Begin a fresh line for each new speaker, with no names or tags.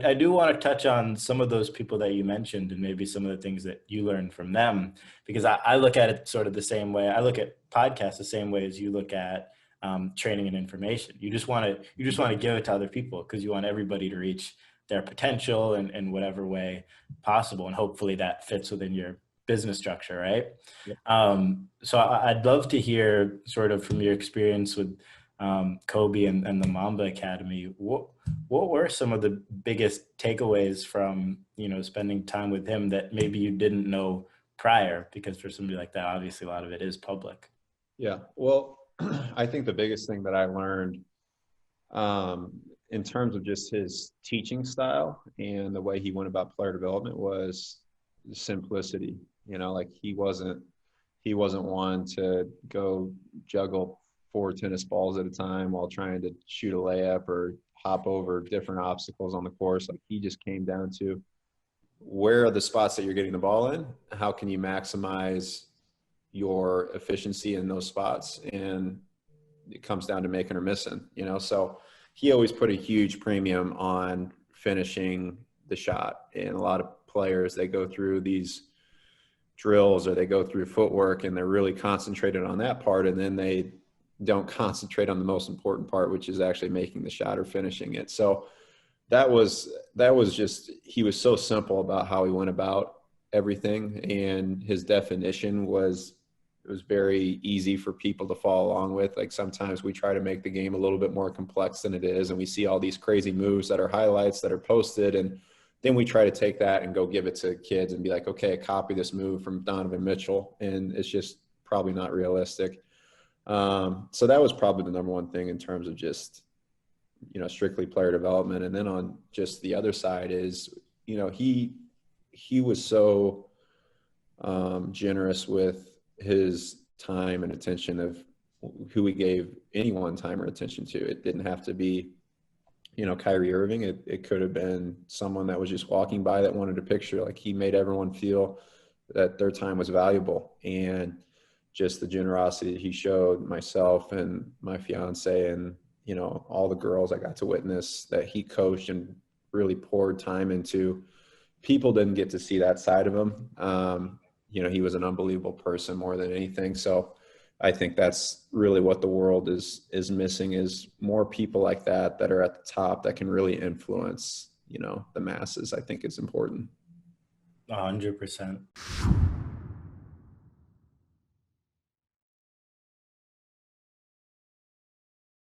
I do want to touch on some of those people that you mentioned and maybe some of the things that you learned from them, because I look at it sort of the same way. I look at podcasts the same way as you look at training and information. You just want to give it to other people because you want everybody to reach their potential in whatever way possible. And hopefully that fits within your business structure, right?
Yep.
So I'd love to hear sort of from your experience with Kobe and the Mamba Academy. What were some of the biggest takeaways from, spending time with him that maybe you didn't know prior? Because for somebody like that, obviously a lot of it is public.
Yeah. Well, I think the biggest thing that I learned in terms of just his teaching style and the way he went about player development was simplicity. Like he wasn't one to go juggle 4 tennis balls at a time while trying to shoot a layup or hop over different obstacles on the course. Like he just came down to, where are the spots that you're getting the ball in? How can you maximize your efficiency in those spots? And it comes down to making or missing, so he always put a huge premium on finishing the shot. And a lot of players, they go through these drills or they go through footwork and they're really concentrated on that part, and then they don't concentrate on the most important part, which is actually making the shot or finishing it. So that was just, he was so simple about how he went about everything, and his definition was very easy for people to follow along with. Like sometimes we try to make the game a little bit more complex than it is, and we see all these crazy moves that are highlights that are posted, and then we try to take that and go give it to kids and be like, okay, copy this move from Donovan Mitchell, and it's just probably not realistic. So that was probably the number one thing in terms of just, strictly player development. And then on just the other side is, he was so generous with his time and attention of who he gave anyone time or attention to. It didn't have to be, Kyrie Irving. It could have been someone that was just walking by that wanted a picture. Like he made everyone feel that their time was valuable, and just the generosity he showed myself and my fiance and, all the girls I got to witness that he coached and really poured time into. People didn't get to see that side of him. He was an unbelievable person more than anything. So I think that's really what the world is missing, is more people like that are at the top that can really influence, the masses. I think is important.
100%.